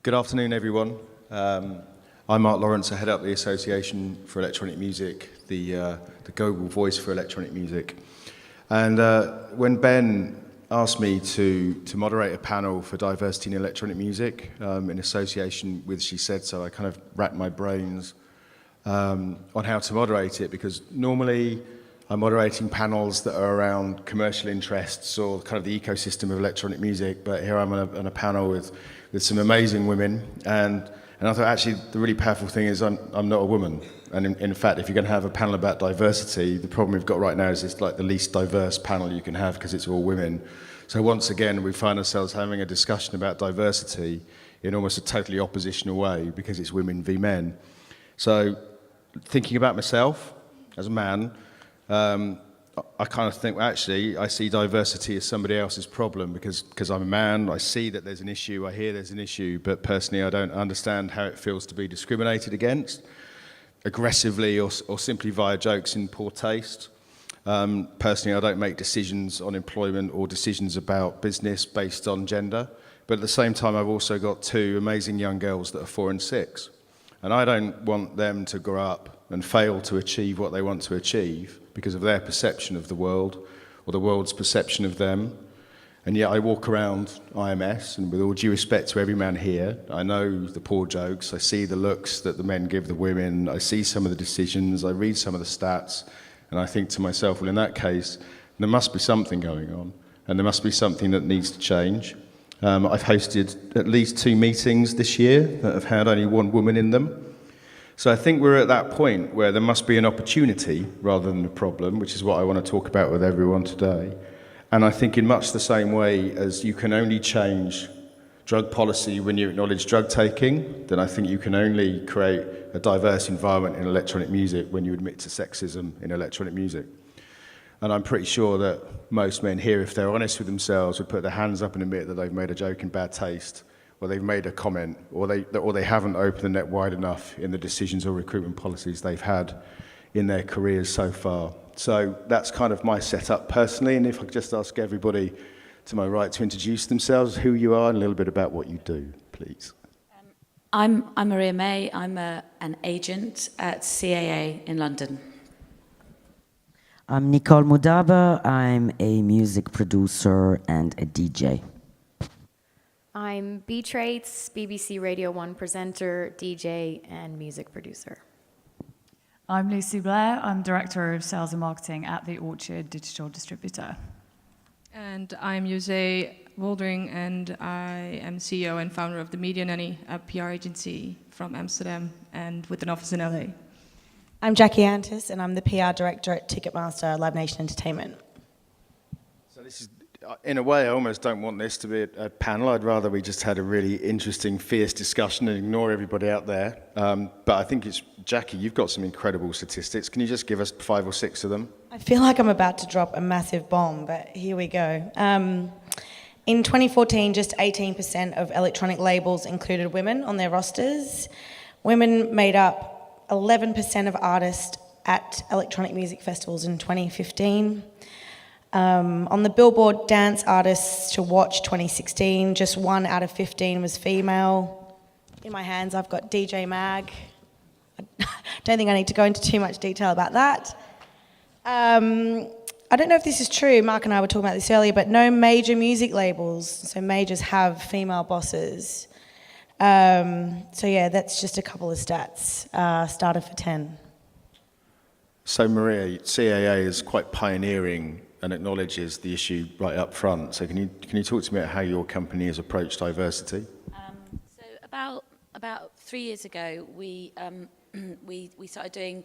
Good afternoon, everyone. I'm Mark Lawrence. I head up the Association for Electronic Music, the global voice for electronic music. And when Ben asked me to moderate a panel for diversity in electronic music in association with shesaid.so, I kind of racked my brains on how to moderate it, because normally I'm moderating panels that are around commercial interests or kind of the ecosystem of electronic music, but here I'm on a panel with some amazing women, and I thought actually the really powerful thing is I'm not a woman, and in fact if you're going to have a panel about diversity, the problem we've got right now is it's like the least diverse panel you can have because it's all women. So once again we find ourselves having a discussion about diversity in almost a totally oppositional way because it's women v men. So thinking about myself as a man, I kind of think, well, actually, I see diversity as somebody else's problem because I'm a man. I see that there's an issue, I hear there's an issue, but personally I don't understand how it feels to be discriminated against, aggressively or simply via jokes in poor taste. Personally, I don't make decisions on employment or decisions about business based on gender, but at the same time I've also got two amazing young girls that are 4 and 6, and I don't want them to grow up and fail to achieve what they want to achieve because of their perception of the world or the world's perception of them. And yet I walk around IMS, and with all due respect to every man here, I know the poor jokes, I see the looks that the men give the women, I see some of the decisions, I read some of the stats, and I think to myself, well, in that case, there must be something going on, and there must be something that needs to change. I've hosted at least 2 meetings this year that have had only 1 woman in them. So I think we're at that point where there must be an opportunity rather than a problem, which is what I want to talk about with everyone today. And I think in much the same way as you can only change drug policy when you acknowledge drug taking, then I think you can only create a diverse environment in electronic music when you admit to sexism in electronic music. And I'm pretty sure that most men here, if they're honest with themselves, would put their hands up and admit that they've made a joke in bad taste, or they've made a comment, or they haven't opened the net wide enough in the decisions or recruitment policies they've had in their careers so far. So that's kind of my setup personally, and if I could just ask everybody to my right to introduce themselves, who you are, and a little bit about what you do, please. I'm Maria May. I'm an agent at CAA in London. I'm Nicole Moudaber. I'm a music producer and a DJ. I'm B.Traits, BBC Radio 1 presenter, DJ, and music producer. I'm Lucy Blair. I'm Director of Sales and Marketing at the Orchard Digital Distributor. And I'm José, Woldring, and I am CEO and founder of the Media Nanny, a PR agency from Amsterdam and with an office in LA. I'm Jackie Antas, and I'm the PR Director at Ticketmaster Live Nation Entertainment. So this is, in a way, I almost don't want this to be a panel. I'd rather we just had a really interesting, fierce discussion and ignore everybody out there. But I think it's, Jackie, you've got some incredible statistics. Can you just give us 5 or 6 of them? I feel like I'm about to drop a massive bomb, but here we go. In 2014, just 18% of electronic labels included women on their rosters. Women made up 11% of artists at electronic music festivals in 2015. On the Billboard Dance Artists to Watch 2016, just 1 out of 15 was female. In my hands, I've got DJ Mag. I don't think I need to go into too much detail about that. I don't know if this is true, Mark and I were talking about this earlier, but no major music labels, so majors have female bosses. So yeah, that's just a couple of stats, started for 10. So Maria, CAA is quite pioneering and acknowledges the issue right up front. So can you talk to me about how your company has approached diversity? So about 3 years ago, we started doing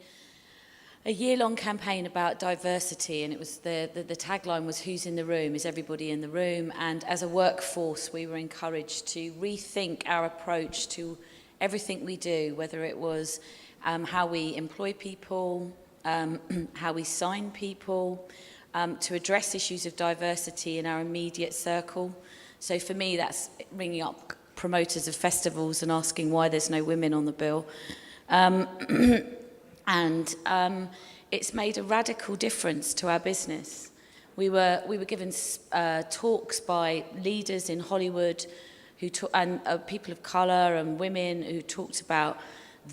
a year-long campaign about diversity, and it was the tagline was "Who's in the room? Is everybody in the room?" And as a workforce, we were encouraged to rethink our approach to everything we do, whether it was how we employ people, how we sign people, to address issues of diversity in our immediate circle. So for me, that's ringing up promoters of festivals and asking why there's no women on the bill. And it's made a radical difference to our business. We were given talks by leaders in Hollywood people of colour and women who talked about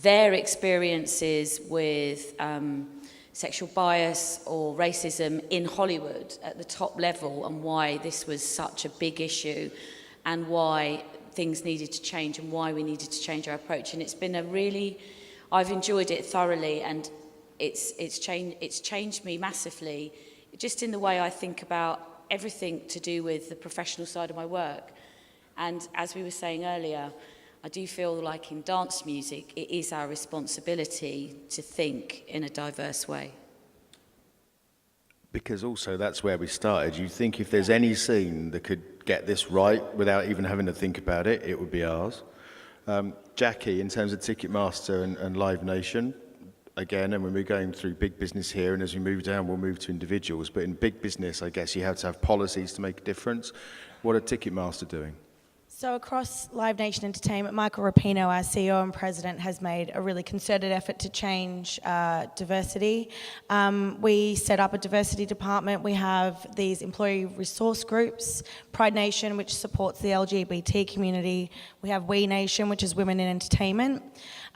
their experiences with sexual bias or racism in Hollywood at the top level, and why this was such a big issue and why things needed to change and why we needed to change our approach. And it's been I've enjoyed it thoroughly, and it's changed me massively, just in the way I think about everything to do with the professional side of my work. And as we were saying earlier, I do feel like in dance music, it is our responsibility to think in a diverse way. Because also that's where we started. You think if there's any scene that could get this right without even having to think about it, it would be ours. Jackie, in terms of Ticketmaster and Live Nation, again, and when we're going through big business here, and as we move down, we'll move to individuals. But in big business, I guess you have to have policies to make a difference. What are Ticketmaster doing? So across Live Nation Entertainment, Michael Rapino, our CEO and president, has made a really concerted effort to change diversity. We set up a diversity department. We have these employee resource groups, Pride Nation, which supports the LGBT community. We have We Nation, which is Women in Entertainment.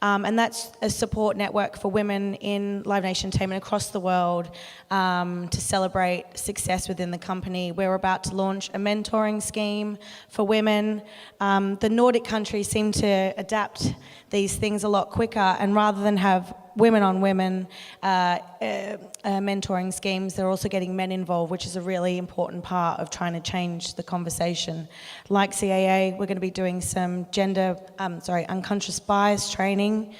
And that's a support network for women in Live Nation Entertainment across the world to celebrate success within the company. We're about to launch a mentoring scheme for women. The Nordic countries seem to adapt these things a lot quicker, and rather than have women on women mentoring schemes, they're also getting men involved, which is a really important part of trying to change the conversation. Like CAA, we're going to be doing some unconscious bias training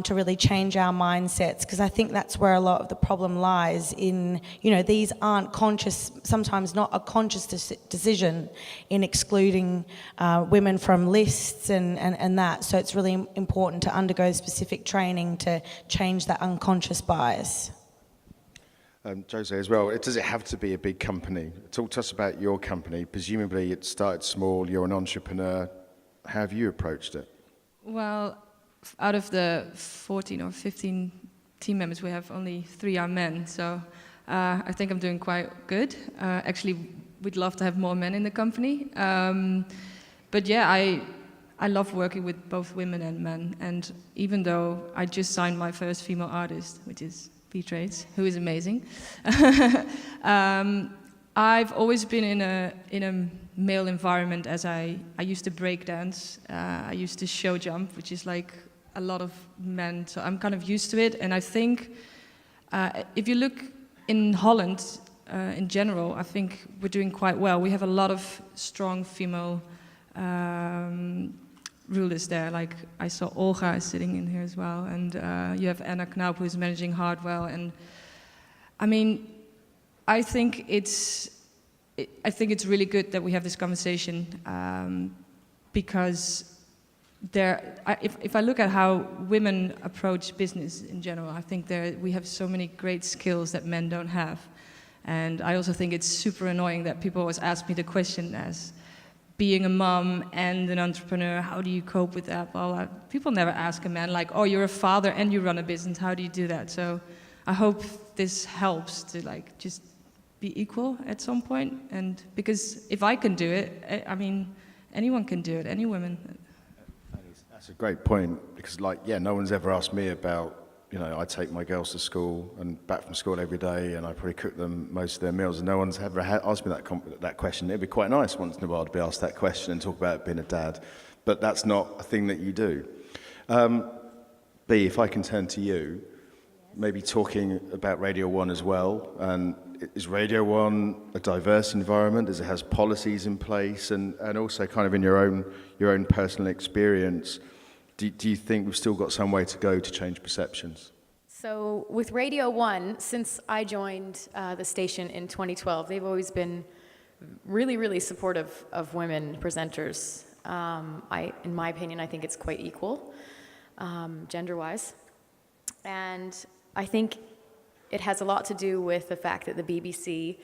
to really change our mindsets, because I think that's where a lot of the problem lies in, these aren't conscious, sometimes not a conscious decision in excluding women from lists and that. So it's really important to undergo specific training to change that unconscious bias. José, as well, does it have to be a big company? Talk to us about your company. Presumably it started small, you're an entrepreneur. How have you approached it? Well, out of the 14 or 15 team members, we have only 3 are men, so I think I'm doing quite good. Actually, we'd love to have more men in the company. But yeah, I love working with both women and men, and even though I just signed my first female artist, which is B.Traits, who is amazing, I've always been in a male environment, as I used to break dance, I used to show jump, which is like a lot of men, so I'm kind of used to it. And I think if you look in Holland in general, I think we're doing quite well. We have a lot of strong female rulers there. Like I saw Olga sitting in here as well, and you have Anna Knaup, who's managing Hardwell. And I mean, I think it's really good that we have this conversation because if I look at how women approach business in general, I think we have so many great skills that men don't have. And I also think it's super annoying that people always ask me the question, as being a mom and an entrepreneur, how do you cope with that? Well, people never ask a man like, oh, you're a father and you run a business, how do you do that? So I hope this helps to like just be equal at some point. And because if I can do it, I mean, anyone can do it, any woman. That's a great point, because no one's ever asked me about, I take my girls to school and back from school every day, and I probably cook them most of their meals, and no one's ever asked me that question. It'd be quite nice once in a while to be asked that question and talk about being a dad, but that's not a thing that you do. B, if I can turn to you, maybe talking about Radio 1 as well, and is Radio 1 a diverse environment? Does it have policies in place? And also kind of in your own personal experience, do you think we've still got some way to go to change perceptions? So with Radio 1, since I joined the station in 2012, they've always been really, really supportive of women presenters. In my opinion, I think it's quite equal, gender-wise. And I think it has a lot to do with the fact that the BBC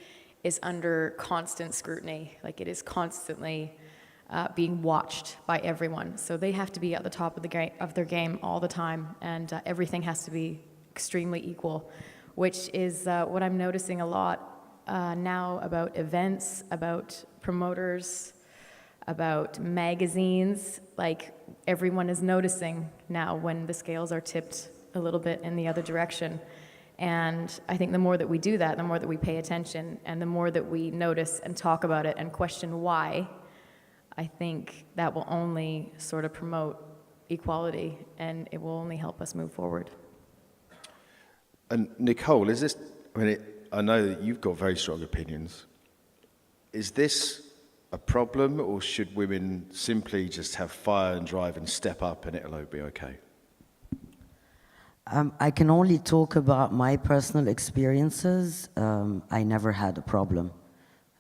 is under constant scrutiny. Like, it is constantly being watched by everyone. So they have to be at the top of their game all the time, and everything has to be extremely equal, which is what I'm noticing a lot now about events, about promoters, about magazines. Like, everyone is noticing now when the scales are tipped a little bit in the other direction. And I think the more that we do that, the more that we pay attention, and the more that we notice and talk about it and question why, I think that will only sort of promote equality, and it will only help us move forward. And Nicole, is this, I know that you've got very strong opinions. Is this a problem, or should women simply just have fire and drive and step up and it'll be okay? I can only talk about my personal experiences. I never had a problem.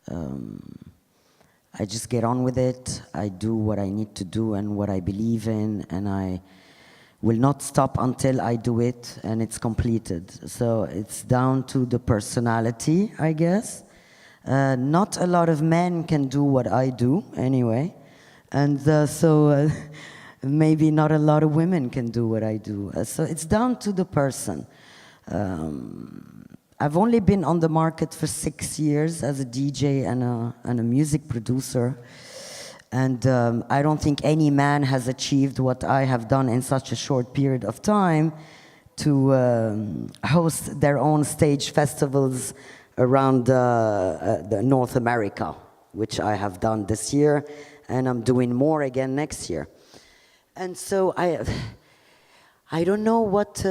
I just get on with it. I do what I need to do and what I believe in, and I will not stop until I do it and it's completed. So it's down to the personality, I guess. Not a lot of men can do what I do anyway, and so maybe not a lot of women can do what I do. So it's down to the person. I've only been on the market for 6 years as a DJ and a music producer. And I don't think any man has achieved what I have done in such a short period of time to host their own stage festivals around the North America, which I have done this year, and I'm doing more again next year. And so I don't know what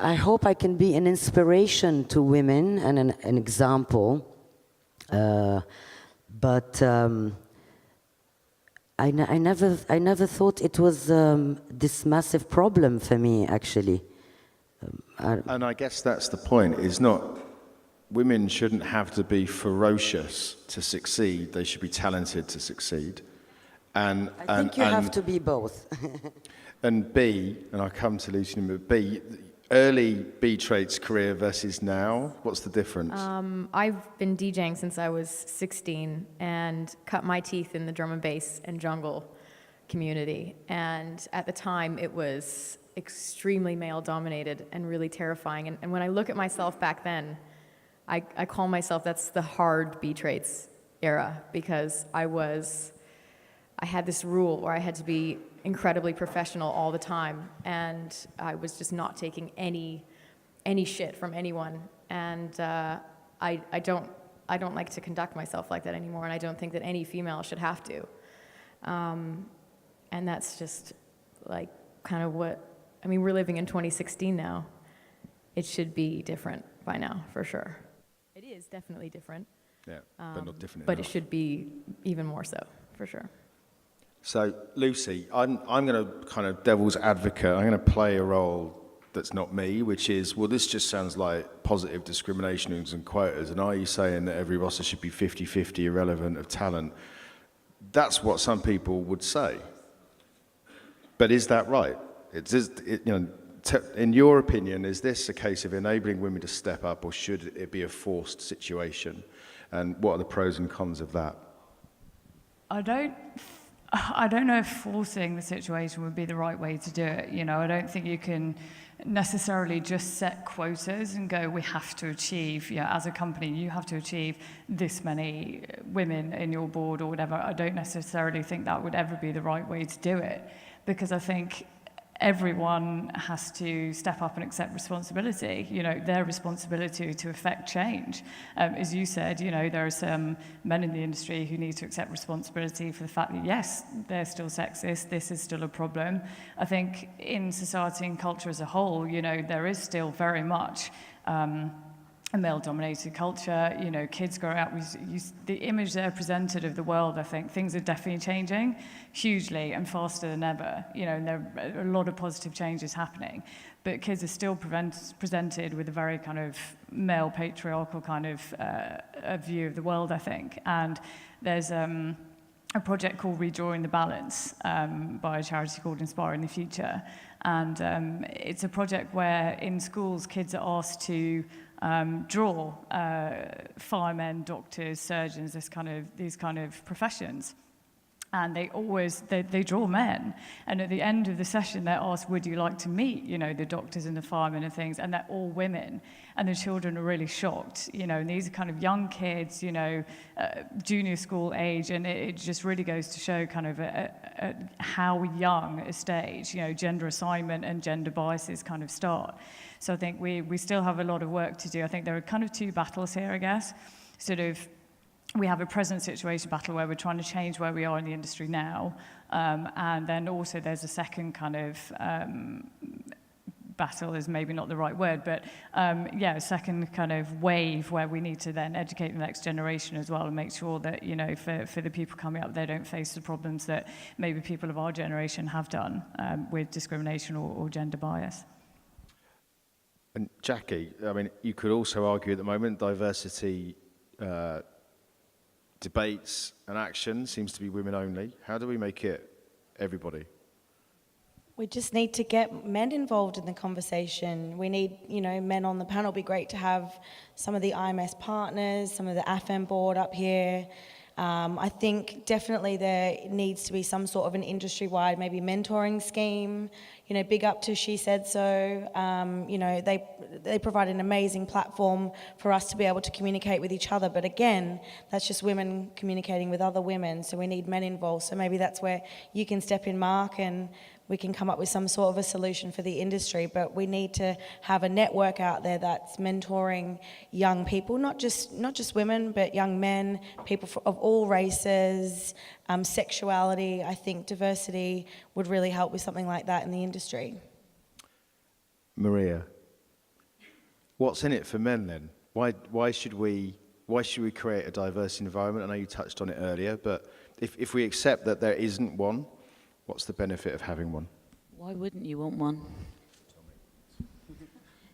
I hope I can be an inspiration to women and an example, but I never thought it was this massive problem for me, actually. And I guess that's the point, is not, women shouldn't have to be ferocious to succeed, they should be talented to succeed. And I think you have to be both. And B, and I come to Lucy, but B, early B.Traits career versus now, what's the difference? I've been DJing since I was 16 and cut my teeth in the drum and bass and jungle community. And at the time, it was extremely male-dominated and really terrifying. And when I look at myself back then, I call myself, that's the hard B.Traits era, because I had this rule where I had to be incredibly professional all the time, and I was just not taking any shit from anyone. And I don't like to conduct myself like that anymore, and I don't think that any female should have to. And that's just like kind of what, I mean, we're living in 2016 now. It should be different by now, for sure. It is definitely different. Yeah, but not different But enough. it should be even more so, for sure. So, Lucy, I'm going to kind of devil's advocate. I'm going to play a role that's not me, which is, well, this just sounds like positive discrimination and quotas. And are you saying that every roster should be 50-50 irrelevant of talent? That's what some people would say. But is that right? In your opinion, is this a case of enabling women to step up, or should it be a forced situation? And what are the pros and cons of that? I don't know if forcing the situation would be the right way to do it. You know, I don't think you can necessarily just set quotas and go, we have to achieve, as a company, you have to achieve this many women in your board or whatever. I don't necessarily think that would ever be the right way to do it, because I think everyone has to step up and accept responsibility, their responsibility to affect change. As you said, there are some men in the industry who need to accept responsibility for the fact that, yes, they're still sexist, this is still a problem. I think in society and culture as a whole, there is still very much a male-dominated culture. Kids growing up, the image they're presented of the world, I think things are definitely changing hugely and faster than ever. And there are a lot of positive changes happening, but kids are still presented with a very kind of male patriarchal kind of a view of the world, I think. And there's a project called Redrawing the Balance by a charity called Inspiring the Future. And it's a project where in schools kids are asked to draw firemen, doctors, surgeons, these kind of professions. And they draw men. And at the end of the session, they're asked, would you like to meet, the doctors and the firemen and things? And they're all women. And the children are really shocked, and these are kind of young kids, junior school age. And it just really goes to show kind of how young a stage, gender assignment and gender biases kind of start. So I think we still have a lot of work to do. I think there are kind of two battles here, I guess. Sort of, we have a present situation battle where we're trying to change where we are in the industry now. And then also there's a second kind of battle is maybe not the right word, but a second kind of wave where we need to then educate the next generation as well and make sure that, for the people coming up, they don't face the problems that maybe people of our generation have done with discrimination or gender bias. And Jackie, I mean, you could also argue at the moment diversity debates and action seems to be women only. How do we make it everybody? We just need to get men involved in the conversation. We need, men on the panel. It'd be great to have some of the IMS partners, some of the AFEM board up here. I think definitely there needs to be some sort of an industry-wide maybe mentoring scheme. Big up to shesaid.so. They provide an amazing platform for us to be able to communicate with each other. But again, that's just women communicating with other women. So we need men involved. So maybe that's where you can step in, Mark, and we can come up with some sort of a solution for the industry. But we need to have a network out there that's mentoring young people, not just women, but young men, people of all races, sexuality. I think diversity would really help with something like that in the industry. Maria, what's in it for men then? Why should we create a diverse environment? I know you touched on it earlier, but if we accept that there isn't one, what's the benefit of having one? Why wouldn't you want one?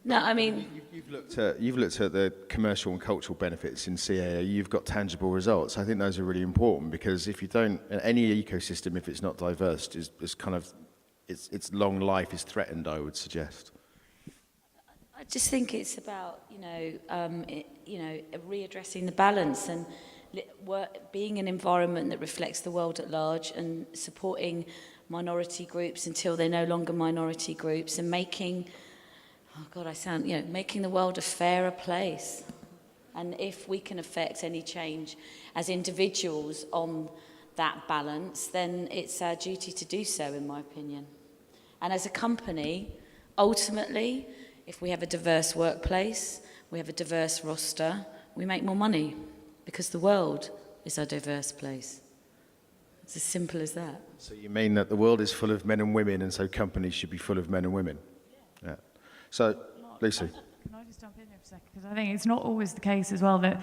No, I mean... You've looked at the commercial and cultural benefits in CAA. You've got tangible results. I think those are really important because if you don't... Any ecosystem, if it's not diverse, is kind of... Its long life is threatened, I would suggest. I just think it's about, readdressing the balance and being an environment that reflects the world at large and supporting minority groups until they're no longer minority groups and making, making the world a fairer place. And if we can affect any change as individuals on that balance, then it's our duty to do so, in my opinion. And as a company, ultimately, if we have a diverse workplace, we have a diverse roster, we make more money because the world is a diverse place. It's as simple as that. So you mean that the world is full of men and women, and so companies should be full of men and women? Yeah. So, Lucy. Can I just jump in there for a second? Because I think it's not always the case as well that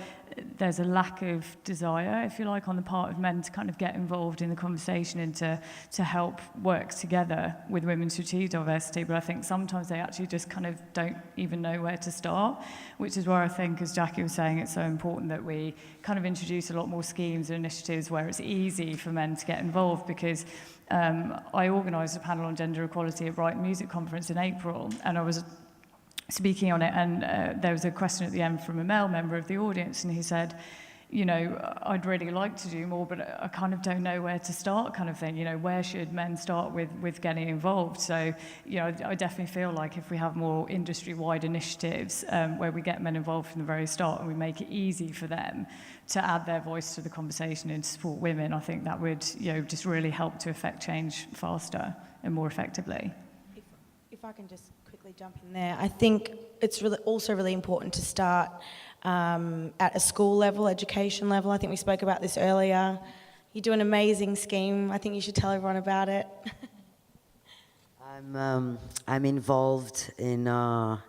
there's a lack of desire, if you like, on the part of men to kind of get involved in the conversation and to help work together with women to achieve diversity. But I think sometimes they actually just kind of don't even know where to start, which is where I think, as Jackie was saying, it's so important that we kind of introduce a lot more schemes and initiatives where it's easy for men to get involved, because I organised a panel on gender equality at Brighton Music Conference in April, and I was speaking on it, and there was a question at the end from a male member of the audience, and he said, I'd really like to do more, but I kind of don't know where to start, kind of thing. Where should men start with getting involved? So, I definitely feel like if we have more industry-wide initiatives where we get men involved from the very start and we make it easy for them to add their voice to the conversation and to support women, I think that would, just really help to affect change faster and more effectively. If I can just quickly jump in there, I think it's also really important to start at a school level, education level. I think we spoke about this earlier. You do an amazing scheme. I think you should tell everyone about it. I'm involved in a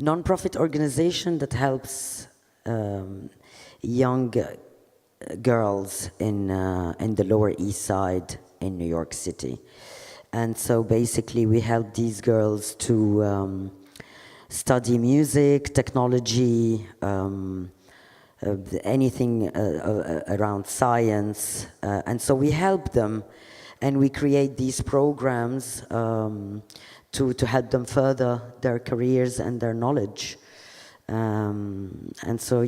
non-profit organization that helps young girls in the Lower East Side in New York City. And so basically we help these girls to study music, technology, anything around science. And so we help them, and we create these programs to help them further their careers and their knowledge. And so,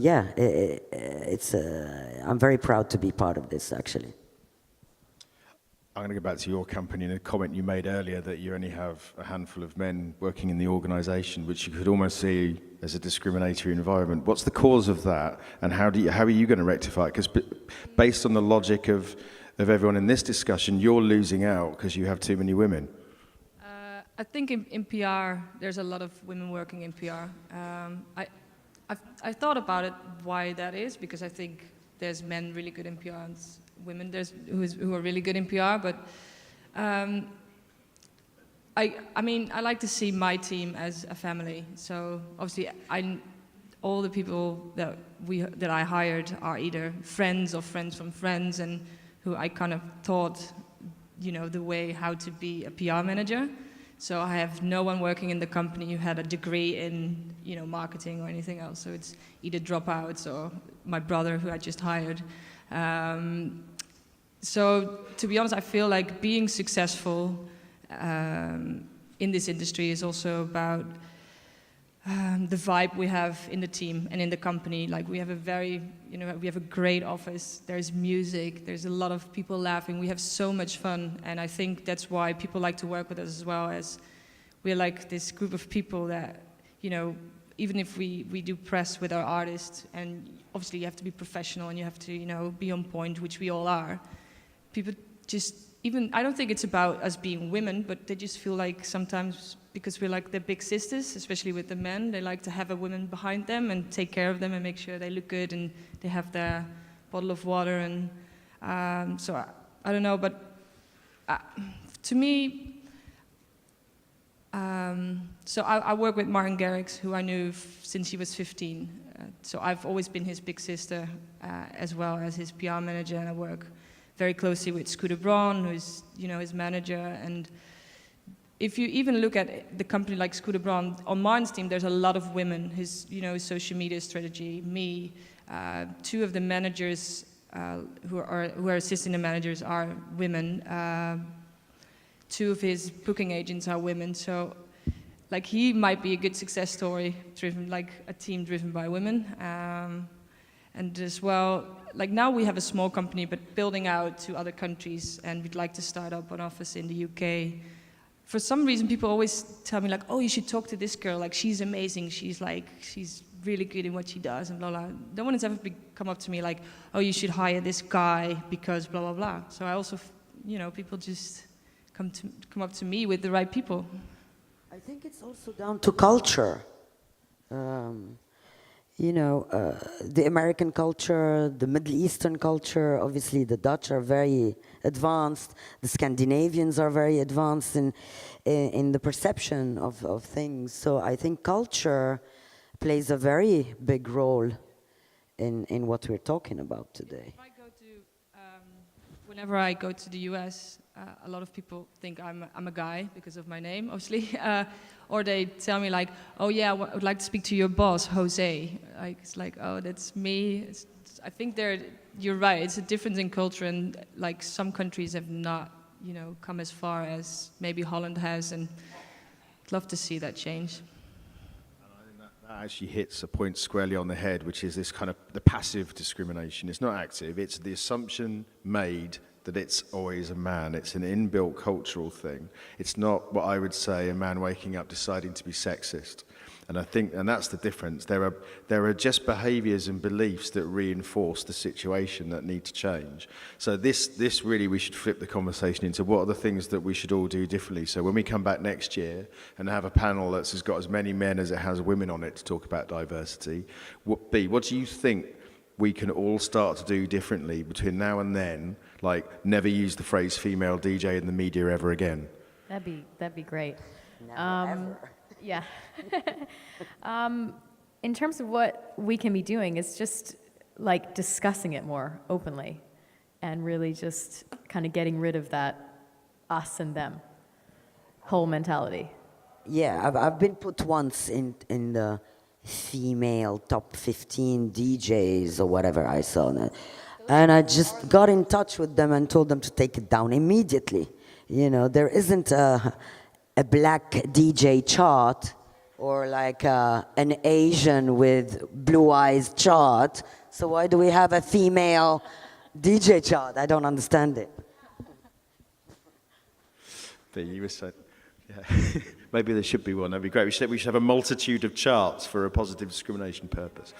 I'm very proud to be part of this, actually. I'm going to go back to your company and a comment you made earlier that you only have a handful of men working in the organisation, which you could almost see as a discriminatory environment. What's the cause of that, and how are you going to rectify it? Because based on the logic of everyone in this discussion, you're losing out because you have too many women. I think in PR, there's a lot of women working in PR. I've thought about it, why that is, because I think there's men really good in PR and women who are really good in PR, but I mean, I like to see my team as a family. So obviously, all the people that I hired are either friends or friends from friends, and who I kind of taught, the way how to be a PR manager. So I have no one working in the company who had a degree in, marketing or anything else. So it's either dropouts or my brother who I just hired. So to be honest, I feel like being successful in this industry is also about the vibe we have in the team and in the company. Like we have we have a great office. There's music. There's a lot of people laughing. We have so much fun, and I think that's why people like to work with us as well. As we're like this group of people that, even if we do press with our artists, and obviously you have to be professional and you have to, be on point, which we all are. People just, I don't think it's about us being women, but they just feel like sometimes, because we're like the big sisters, especially with the men, they like to have a woman behind them and take care of them and make sure they look good and they have their bottle of water. And so I don't know, but to me, so I work with Martin Garrix, who I knew since he was 15. So I've always been his big sister, as well as his PR manager, and I work very closely with Scooter Braun, who's his manager. And if you even look at the company like Scooter Braun, on Martin's team, there's a lot of women. His social media strategy, me, two of the managers who are assisting the managers are women. Two of his booking agents are women. So, like, he might be a good success story, driven like a team driven by women. And as well, like now we have a small company, but building out to other countries, and we'd like to start up an office in the UK. For some reason, people always tell me like, oh, you should talk to this girl, like she's amazing, she's really good in what she does, and blah, blah. No one has ever come up to me like, oh, you should hire this guy because blah, blah, blah. So I also, people just come up to me with the right people. I think it's also down to culture. The American culture, the Middle Eastern culture, obviously the Dutch are very advanced, the Scandinavians are very advanced in the perception of things. So I think culture plays a very big role in what we're talking about today. If I go to, whenever I go to the US, a lot of people think I'm a guy because of my name, obviously. Or they tell me like, oh yeah, I would like to speak to your boss, José. Like, it's like, oh, that's me. I think you're right, it's a difference in culture, and like some countries have not, come as far as maybe Holland has, and I'd love to see that change. That actually hits a point squarely on the head, which is this kind of the passive discrimination. It's not active, it's the assumption made that it's always a man. It's an inbuilt cultural thing. It's not what I would say a man waking up deciding to be sexist. And that's the difference. There are just behaviours and beliefs that reinforce the situation that need to change. So this really, we should flip the conversation into what are the things that we should all do differently. So when we come back next year and have a panel that's got as many men as it has women on it to talk about diversity, what do you think we can all start to do differently between now and then? Like, never use the phrase female DJ in the media ever again. That'd be great. Never, ever. Yeah. In terms of what we can be doing, it's just like discussing it more openly and really just kind of getting rid of that us and them whole mentality. Yeah, I've been put once in the female top 15 DJs or whatever I saw. And I just got in touch with them and told them to take it down immediately. There isn't a black DJ chart or like an Asian with blue eyes chart. So why do we have a female DJ chart? I don't understand it. You were saying, yeah. Maybe there should be one. That'd be great. We should have a multitude of charts for a positive discrimination purpose.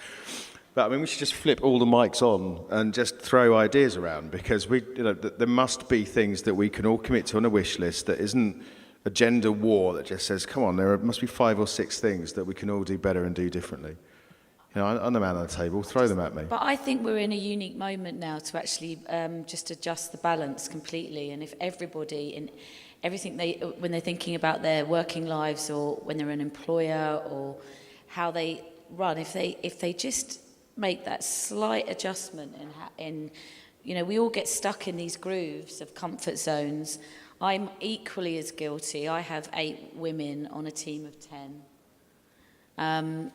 But I mean, we should just flip all the mics on and just throw ideas around, because there must be things that we can all commit to on a wish list that isn't a gender war that just says, come on, there must be 5 or 6 things that we can all do better and do differently. I'm the man on the table, throw them at me. But I think we're in a unique moment now to actually just adjust the balance completely. And if everybody in everything when they're thinking about their working lives, or when they're an employer, or how they run, if they just make that slight adjustment in we all get stuck in these grooves of comfort zones. I'm equally as guilty. I have 8 women on a team of 10. And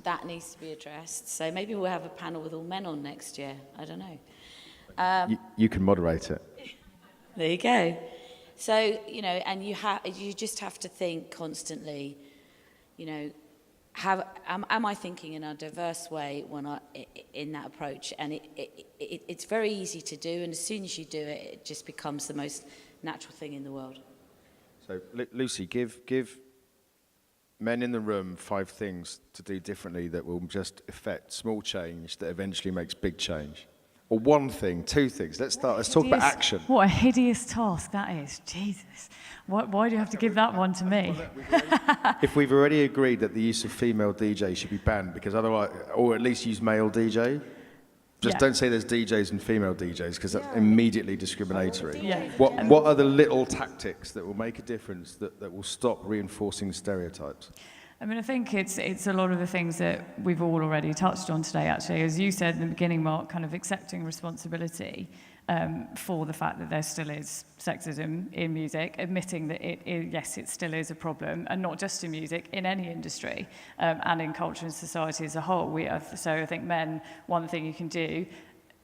that needs to be addressed. So maybe we'll have a panel with all men on next year. I don't know. You can moderate it. There you go. So, and you just have to think constantly, am I thinking in a diverse way in that approach? And it's very easy to do, and as soon as you do it, it just becomes the most natural thing in the world. So, Lucy, give men in the room 5 things to do differently that will just affect small change that eventually makes big change. Or 1 thing, 2 things. Let's talk about action. What a hideous task that is. Jesus. Why do you have to give that one to me? If we've already agreed that the use of female DJ should be banned, because otherwise, or at least use male DJ, just don't say there's DJs and female DJs, because that's immediately discriminatory. Yeah. What are the little tactics that will make a difference that will stop reinforcing stereotypes? I mean, I think it's a lot of the things that we've all already touched on today, actually. As you said in the beginning, Mark, kind of accepting responsibility for the fact that there still is sexism in music, admitting that yes, it still is a problem, and not just in music, in any industry, and in culture and society as a whole. So I think men, one thing you can do,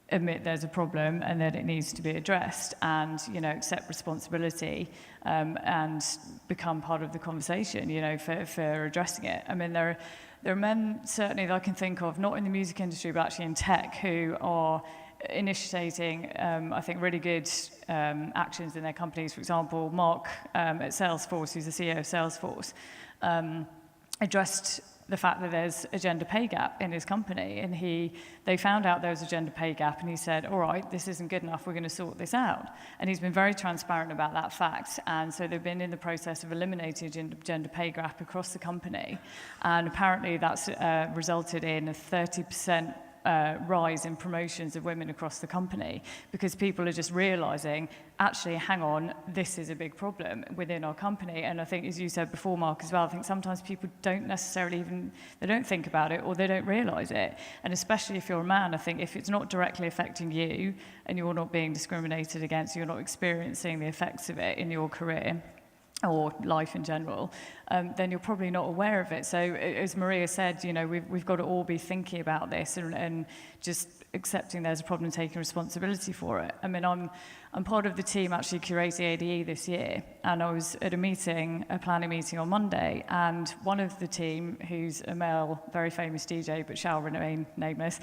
admit there's a problem and that it needs to be addressed, and accept responsibility and become part of the conversation for addressing it. I mean, there are men certainly that I can think of, not in the music industry but actually in tech, who are initiating I think really good actions in their companies. For example, Mark at Salesforce, who's the CEO of Salesforce, addressed the fact that there's a gender pay gap in his company, and they found out there was a gender pay gap, and he said, all right, this isn't good enough, we're going to sort this out. And he's been very transparent about that fact, and so they've been in the process of eliminating gender pay gap across the company, and apparently that's resulted in a 30% rise in promotions of women across the company, because people are just realising, actually, hang on, this is a big problem within our company. And I think, as you said before, Mark, as well, I think sometimes people don't necessarily they don't think about it, or they don't realise it. And especially if you're a man, I think if it's not directly affecting you and you're not being discriminated against, you're not experiencing the effects of it in your career or life in general, then you're probably not aware of it. So as Maria said, we've got to all be thinking about this and just accepting there's a problem and taking responsibility for it. I mean, I'm part of the team actually curating ADE this year, and I was at a planning meeting on Monday, and one of the team, who's a male, very famous DJ, but shall remain nameless,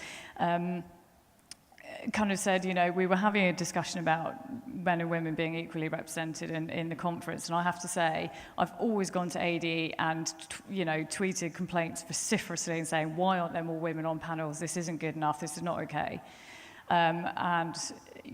kind of said, we were having a discussion about men and women being equally represented in the conference, and I have to say, I've always gone to AD and, tweeted complaints vociferously and saying, why aren't there more women on panels? This isn't good enough, this is not okay. And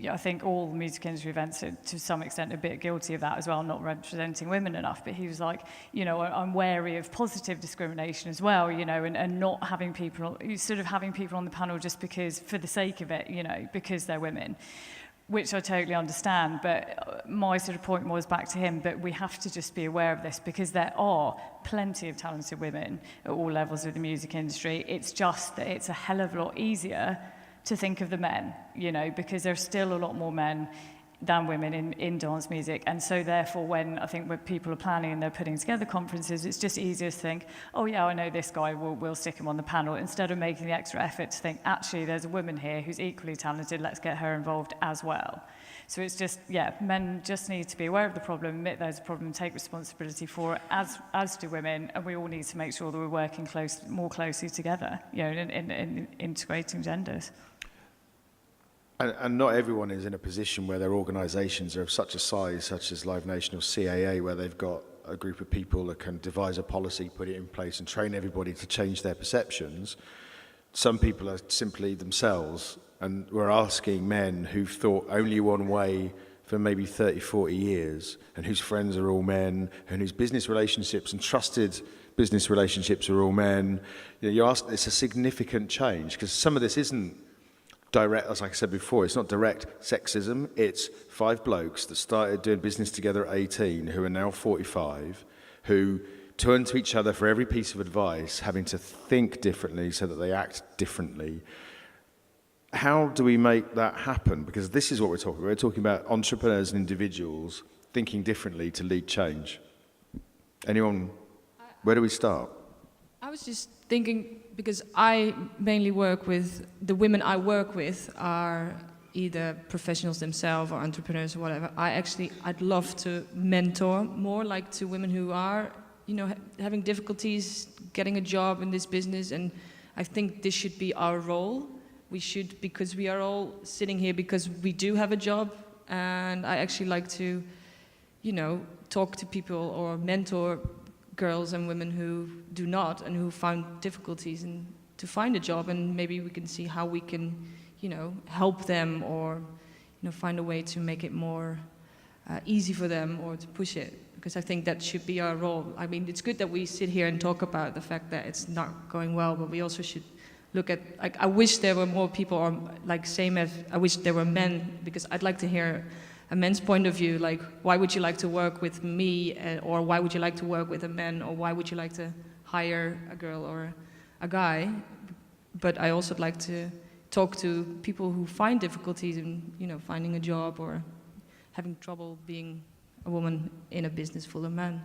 I think all the music industry events are, to some extent, a bit guilty of that as well, not representing women enough. But he was like, I'm wary of positive discrimination as well, and not having people, sort of having people on the panel just because, for the sake of it, because they're women, which I totally understand. But my sort of point was back to him that we have to just be aware of this, because there are plenty of talented women at all levels of the music industry. It's just that it's a hell of a lot easier to think of the men, because there's still a lot more men than women in dance music. And so therefore, when people are planning and they're putting together conferences, it's just easier to think, oh yeah, I know this guy, we'll stick him on the panel, instead of making the extra effort to think, actually, there's a woman here who's equally talented, let's get her involved as well. So it's just, men just need to be aware of the problem, admit there's a problem, take responsibility for it, as do women, and we all need to make sure that we're working more closely together, in integrating genders. And not everyone is in a position where their organisations are of such a size, such as Live Nation or CAA, where they've got a group of people that can devise a policy, put it in place and train everybody to change their perceptions. Some people are simply themselves, and we're asking men who've thought only one way for maybe 30, 40 years, and whose friends are all men, and whose business relationships and trusted business relationships are all men. You know, you ask, it's a significant change, because some of this isn't direct, as I said before, it's not direct sexism. It's 5 blokes that started doing business together at 18, who are now 45, who turn to each other for every piece of advice, having to think differently so that they act differently. How do we make that happen? Because this is what we're talking about. We're talking about entrepreneurs and individuals thinking differently to lead change. Anyone, where do we start? I was just thinking, because I mainly work with, the women I work with are either professionals themselves or entrepreneurs or whatever. I'd love to mentor more, like to women who are, you know, having difficulties getting a job in this business. And I think this should be our role. We should, because we are all sitting here because we do have a job. And I actually like to, you know, talk to people or mentor girls and women who do not and who found difficulties in, to find a job, and maybe we can see how we can, you know, help them, or, you know, find a way to make it more easy for them, or to push it, because I think that should be our role. I mean, it's good that we sit here and talk about the fact that it's not going well, but we also should look at, like, I wish there were more people, or like same as I wish there were men, because I'd like to hear a man's point of view, like, why would you like to work with me, or why would you like to work with a man, or why would you like to hire a girl or a guy? But I also like to talk to people who find difficulties in, you know, finding a job or having trouble being a woman in a business full of men.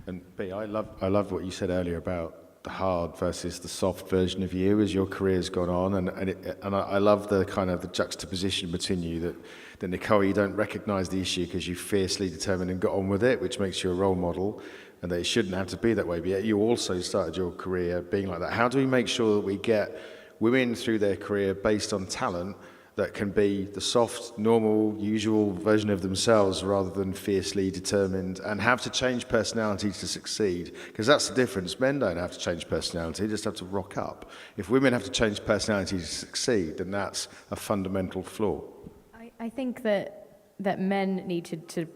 And B, I love what you said earlier about the hard versus the soft version of you as your career's gone on, and I love the kind of the juxtaposition between you, that Nicole, you don't recognise the issue because you fiercely determined and got on with it, which makes you a role model, and that it shouldn't have to be that way, but yet you also started your career being like that. How do we make sure that we get women through their career based on talent that can be the soft, normal, usual version of themselves rather than fiercely determined, and have to change personality to succeed? Because that's the difference. Men don't have to change personality, they just have to rock up. If women have to change personality to succeed, then that's a fundamental flaw. I think that men need to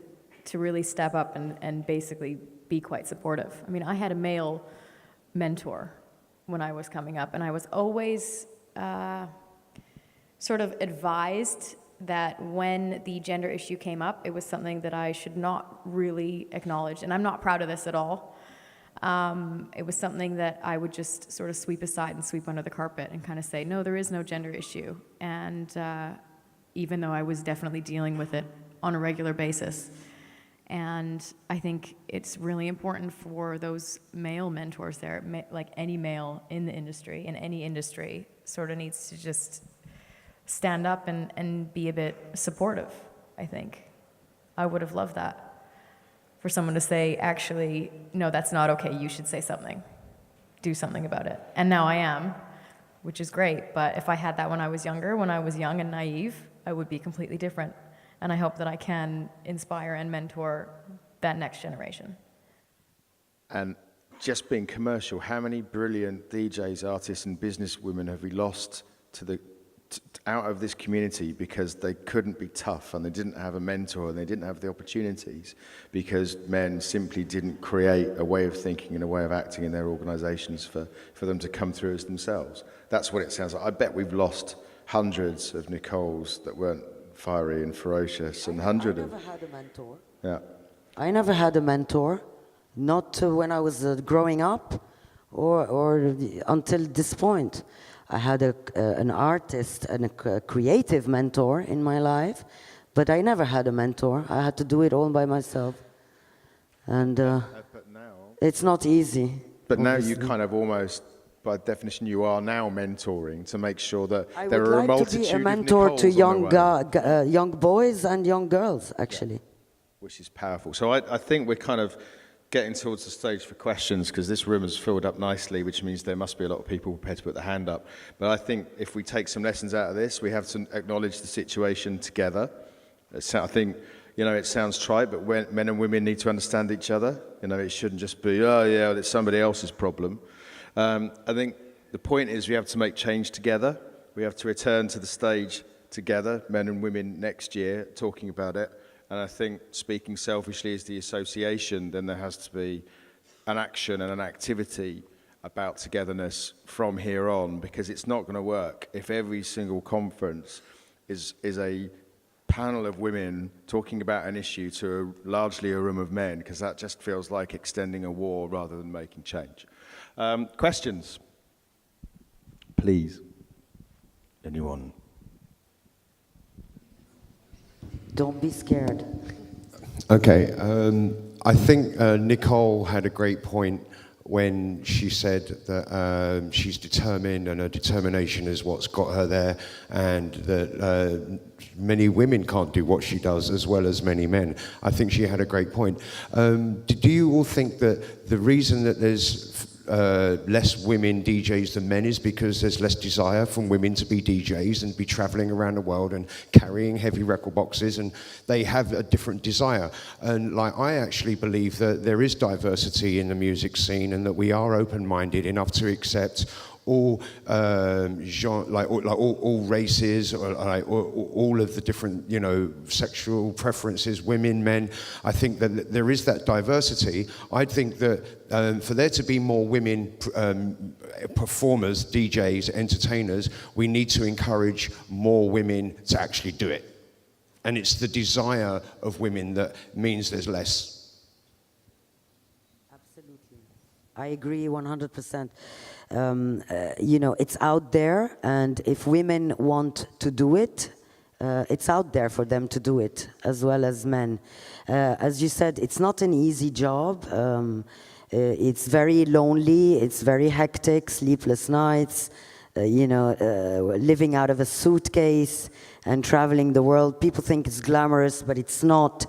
really step up and basically be quite supportive. I mean, I had a male mentor when I was coming up, and I was always sort of advised that when the gender issue came up, it was something that I should not really acknowledge, and I'm not proud of this at all. It was something that I would just sort of sweep aside and sweep under the carpet and kind of say, no, there is no gender issue. And even though I was definitely dealing with it on a regular basis. And I think it's really important for those male mentors there, like any male in the industry, in any industry, sort of needs to just stand up and be a bit supportive, I think. I would have loved that. For someone to say, actually, no, that's not okay, you should say something. Do something about it. And now I am, which is great, but if I had that when I was younger, when I was young and naive, I would be completely different. And I hope that I can inspire and mentor that next generation. And just being commercial, how many brilliant DJs, artists and business women have we lost to out of this community because they couldn't be tough and they didn't have a mentor and they didn't have the opportunities because men simply didn't create a way of thinking and a way of acting in their organisations for them to come through as themselves? That's what it sounds like. I bet we've lost hundreds of Nicoles that weren't fiery and ferocious, and hundreds of... I never had a mentor. Yeah. I never had a mentor, not when I was growing up or until this point. I had an artist and a creative mentor in my life, but I never had a mentor. I had to do it all by myself. And but now, it's not easy. But obviously. Now you kind of almost, by definition, you are now mentoring to make sure that I there would are like a multitude to be a of mentor Nicoles to on the way. young boys and young girls, actually. Which is powerful. So I think we're kind of getting towards the stage for questions because this room has filled up nicely, which means there must be a lot of people prepared to put their hand up. But I think if we take some lessons out of this, we have to acknowledge the situation together. I think, it sounds trite, but men and women need to understand each other. It shouldn't just be, oh yeah, well, it's somebody else's problem. I think the point is we have to make change together. We have to return to the stage together, men and women, next year, talking about it. And I think speaking selfishly as the association, then there has to be an action and an activity about togetherness from here on, because it's not going to work if every single conference is a panel of women talking about an issue to largely a room of men, because that just feels like extending a war rather than making change. Questions? Please. Anyone? Don't be scared. Okay, I think Nicole had a great point when she said that she's determined and her determination is what's got her there, and that many women can't do what she does as well as many men. I think she had a great point. Do you all think that the reason that there's less women DJs than men is because there's less desire from women to be DJs and be traveling around the world and carrying heavy record boxes, and they have a different desire? And I actually believe that there is diversity in the music scene and that we are open-minded enough to accept all all races, or all of the different sexual preferences, women, men. I think that there is that diversity. I think that for there to be more women performers, DJs, entertainers, we need to encourage more women to actually do it. And it's the desire of women that means there's less. Absolutely. I agree 100%. It's out there, and if women want to do it, it's out there for them to do it, as well as men. As you said, it's not an easy job. It's very lonely, it's very hectic, sleepless nights, living out of a suitcase and traveling the world. People think it's glamorous, but it's not.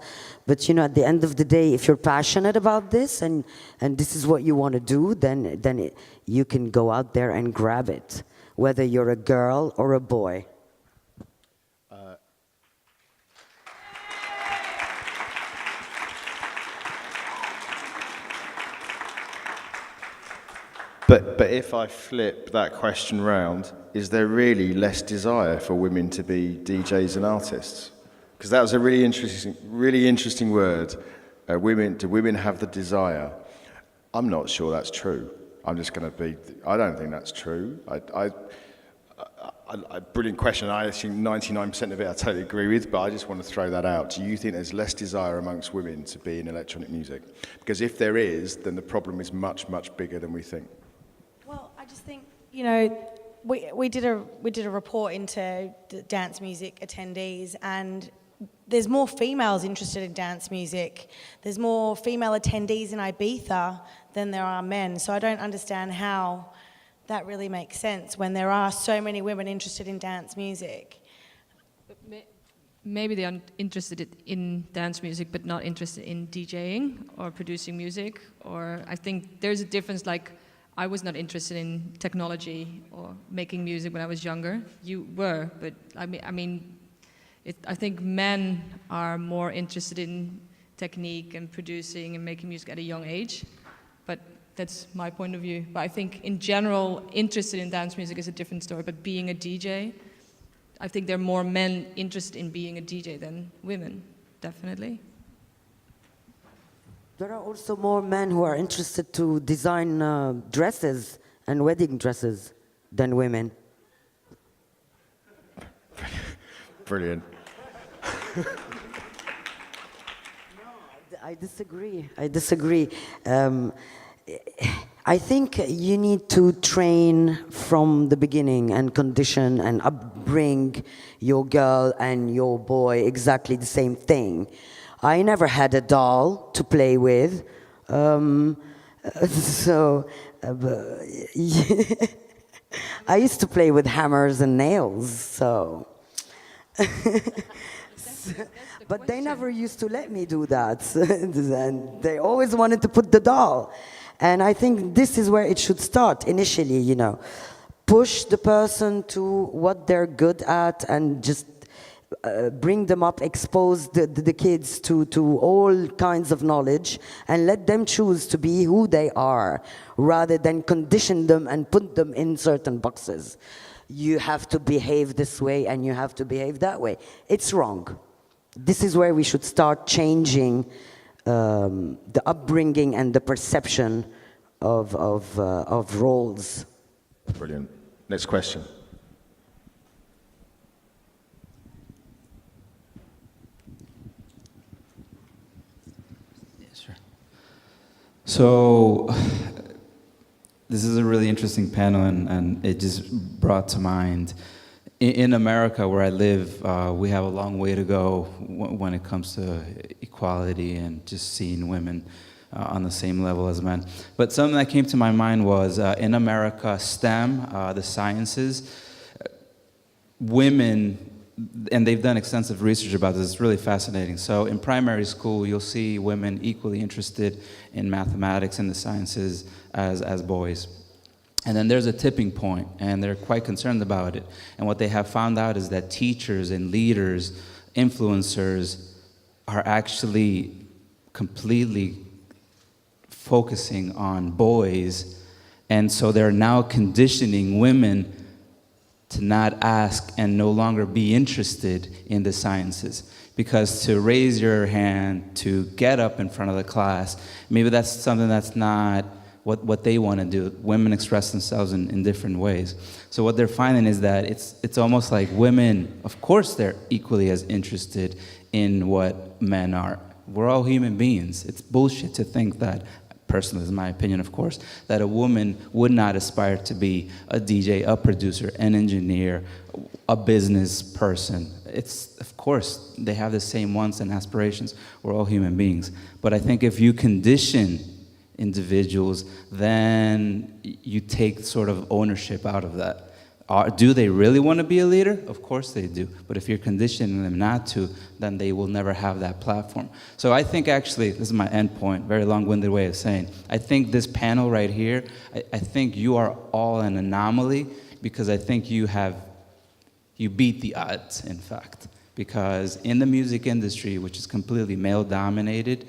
But at the end of the day, if you're passionate about this and this is what you want to do, then you can go out there and grab it, whether you're a girl or a boy. But if I flip that question round, is there really less desire for women to be DJs and artists? Because that was a really interesting word. Do women have the desire? I'm not sure that's true. I don't think that's true. Brilliant question. I think 99% of it I totally agree with, but I just want to throw that out. Do you think there's less desire amongst women to be in electronic music? Because if there is, then the problem is much, much bigger than we think. Well, I just think, we did a report into dance music attendees, and there's more females interested in dance music. There's more female attendees in Ibiza than there are men. So I don't understand how that really makes sense when there are so many women interested in dance music. Maybe they are interested in dance music, but not interested in DJing or producing music. Or I think there's a difference. I was not interested in technology or making music when I was younger. You were, but I think men are more interested in technique and producing and making music at a young age. But that's my point of view. But I think in general, interested in dance music is a different story. But being a DJ, I think there are more men interested in being a DJ than women, definitely. There are also more men who are interested to design dresses and wedding dresses than women. Brilliant. I disagree. I think you need to train from the beginning and condition and upbring your girl and your boy exactly the same thing. I never had a doll to play with, I used to play with hammers and nails, so things. But they never used to let me do that. And they always wanted to put the doll. And I think this is where it should start initially, you know. Push the person to what they're good at and just bring them up, expose the kids to all kinds of knowledge and let them choose to be who they are rather than condition them and put them in certain boxes. You have to behave this way and you have to behave that way. It's wrong. This is where we should start changing the upbringing and the perception of roles. Brilliant. Next question. So this is a really interesting panel, and it just brought to mind, in America where I live, we have a long way to go when it comes to equality and just seeing women on the same level as men. But something that came to my mind was, in America, STEM, the sciences, women, and they've done extensive research about this, it's really fascinating. So in primary school, you'll see women equally interested in mathematics and the sciences as boys. And then there's a tipping point, and they're quite concerned about it. And what they have found out is that teachers and leaders, influencers, are actually completely focusing on boys. And so they're now conditioning women to not ask and no longer be interested in the sciences. Because to raise your hand, to get up in front of the class, maybe that's something that's not what they want to do. Women express themselves in different ways. So what they're finding is that it's almost like women, of course they're equally as interested in what men are. We're all human beings. It's bullshit to think that, personally, is my opinion, of course, that a woman would not aspire to be a DJ, a producer, an engineer, a business person. It's, of course, they have the same wants and aspirations. We're all human beings. But I think if you condition individuals, then you take sort of ownership out of that. Do they really want to be a leader? Of course they do. But if you're conditioning them not to, then they will never have that platform. So I think actually, this is my end point, very long-winded way of saying, I think this panel right here, I think you are all an anomaly, because I think you beat the odds, in fact. Because in the music industry, which is completely male-dominated,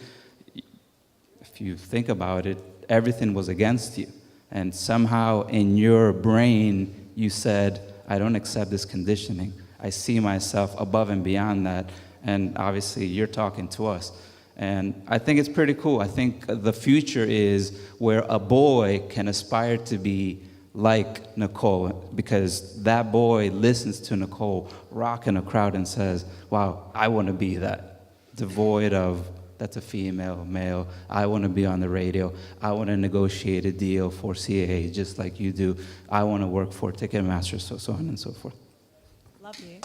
if you think about it, everything was against you. And somehow in your brain, you said, I don't accept this conditioning. I see myself above and beyond that. And obviously, you're talking to us. And I think it's pretty cool. I think the future is where a boy can aspire to be like Nicole, because that boy listens to Nicole rocking a crowd and says, wow, I want to be that. Devoid of, that's a female, male. I want to be on the radio. I want to negotiate a deal for CAA just like you do. I want to work for Ticketmaster, so on and so forth. Love you.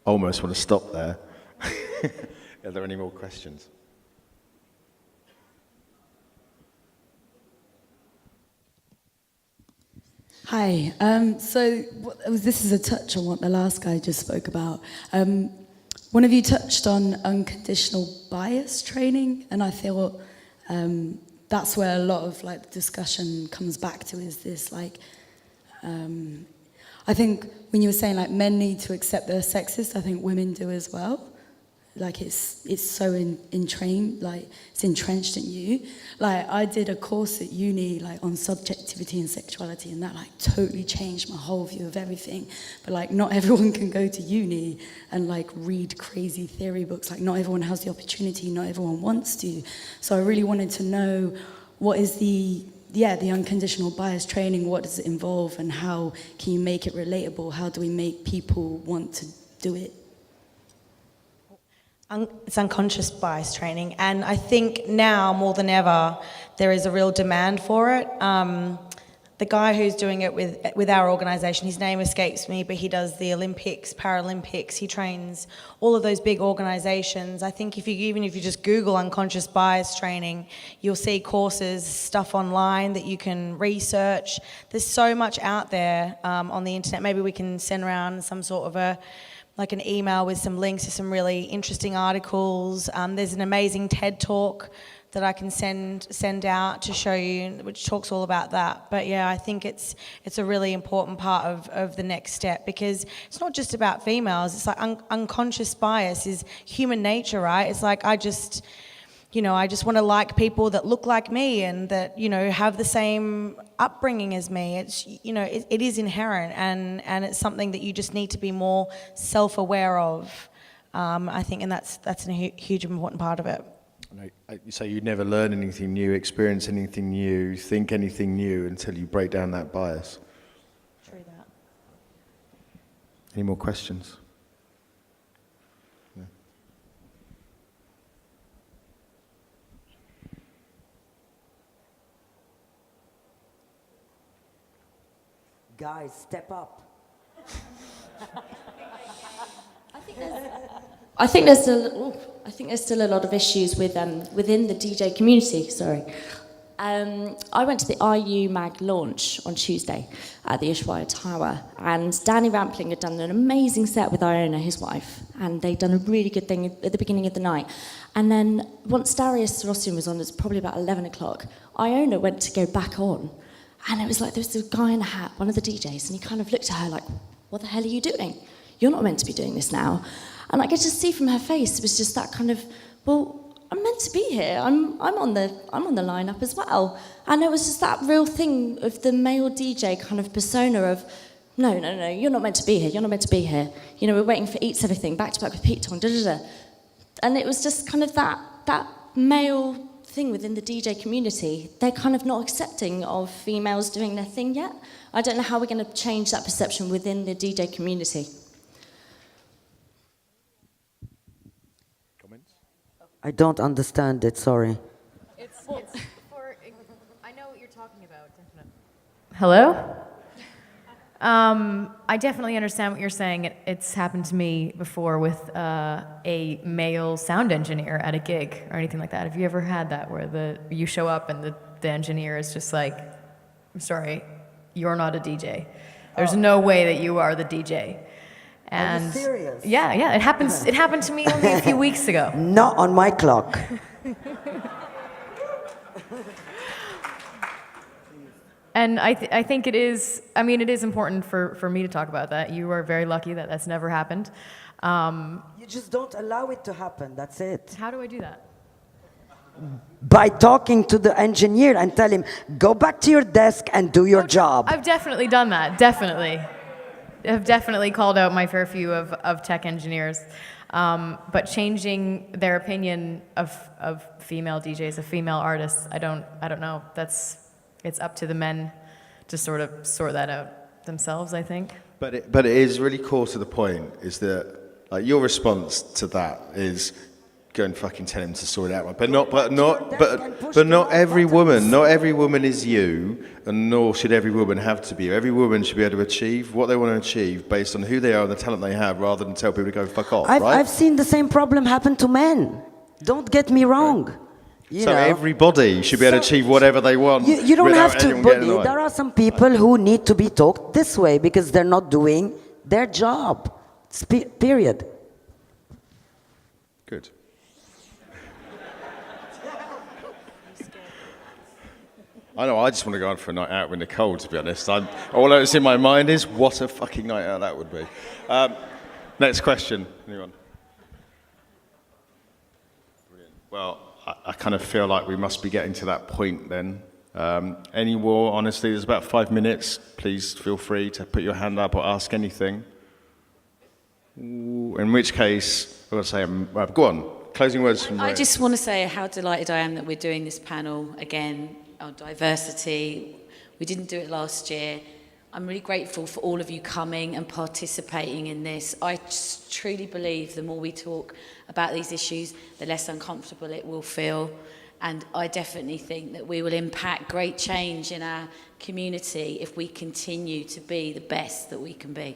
Almost want to stop there. Are there any more questions? Hi. This is a touch on what the last guy just spoke about. One of you touched on unconditional bias training, and I thought that's where a lot of the discussion comes back to. Is this I think when you were saying men need to accept they're sexist, I think women do as well. It's so entrained, it's entrenched in you. I did a course at uni on subjectivity and sexuality, and that totally changed my whole view of everything. But not everyone can go to uni and read crazy theory books. Not everyone has the opportunity, not everyone wants to. So I really wanted to know what is the unconditional bias training, what does it involve, and how can you make it relatable? How do we make people want to do it? It's unconscious bias training, and I think now more than ever there is a real demand for it. the guy who's doing it with our organisation, his name escapes me, but he does the Olympics, Paralympics, he trains all of those big organisations. I think even if you just Google unconscious bias training, you'll see courses, stuff online that you can research. There's so much out there on the internet. Maybe we can send around some sort of an email with some links to some really interesting articles. There's an amazing TED Talk that I can send out to show you, which talks all about that. But yeah, I think it's a really important part of the next step, because it's not just about females. It's like unconscious bias is human nature, right? It's like I just want to like people that look like me and that, have the same upbringing as me. It's, it is inherent, and it's something that you just need to be more self-aware of, I think, and that's a huge important part of it. You say you never learn anything new, experience anything new, think anything new until you break down that bias. True that. Any more questions? No. Guys, step up. I think there's still a lot of issues with within the DJ community. Sorry, I went to the IU Mag launch on Tuesday at the Ushuaia Tower, and Danny Rampling had done an amazing set with Iona, his wife, and they'd done a really good thing at the beginning of the night. And then once Darius Rossian was on, it was probably about 11 o'clock. Iona went to go back on, and it was like there was a guy in a hat, one of the DJs, and he kind of looked at her like, "What the hell are you doing? You're not meant to be doing this now." And I could just see from her face, it was just that kind of, well, I'm meant to be here. I'm on the lineup as well. And it was just that real thing of the male DJ kind of persona of, no, you're not meant to be here. You're not meant to be here. We're waiting for Eats Everything, back to back with Pete Tong, And it was just kind of that male thing within the DJ community. They're kind of not accepting of females doing their thing yet. I don't know how we're going to change that perception within the DJ community. I don't understand it, sorry. It's for, I know what you're talking about, definitely. Hello? I definitely understand what you're saying. It's happened to me before with a male sound engineer at a gig or anything like that. Have you ever had that where you show up and the engineer is just like, "I'm sorry, you're not a DJ. There's no way that you are the DJ." And are you serious? Yeah, it happens. It happened to me only a few weeks ago. Not on my clock. And I think it is. I mean, it is important for me to talk about that. You are very lucky that that's never happened. You just don't allow it to happen. That's it. How do I do that? By talking to the engineer and tell him, "Go back to your desk and do your job." I've definitely done that. Definitely. I've definitely called out my fair few of tech engineers, but changing their opinion of female DJs, of female artists, I don't know. It's up to the men to sort of sort that out themselves, I think. But it is really core to the point, is that like your response to that is go and fucking tell him to sort it out. But not every woman is you, and nor should every woman have to be you. Every woman should be able to achieve what they want to achieve based on who they are and the talent they have, rather than tell people to go fuck off. I've seen the same problem happen to men. Don't get me wrong. Right. So everybody should be able to achieve whatever they want. You don't have to bully. The There are some people who need to be talked this way because they're not doing their job. Period. Good. I know, I just want to go out for a night out with Nicole, to be honest. All that's in my mind is, what a fucking night out that would be. Next question. Anyone? Brilliant. Well, I kind of feel like we must be getting to that point then. Any more, honestly, there's about 5 minutes. Please feel free to put your hand up or ask anything. Ooh, in which case, I'm going to say, go on, closing words from I just want to say how delighted I am that we're doing this panel again on diversity. We didn't do it last year. I'm really grateful for all of you coming and participating in this. I just truly believe the more we talk about these issues, the less uncomfortable it will feel. And I definitely think that we will impact great change in our community if we continue to be the best that we can be.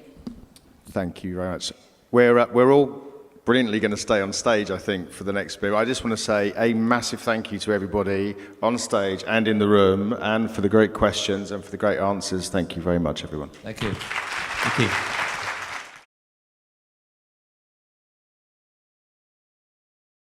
Thank you very much. We're all brilliantly going to stay on stage, I think, for the next bit. I just want to say a massive thank you to everybody on stage and in the room, and for the great questions and for the great answers. Thank you very much, everyone. Thank you. Thank you.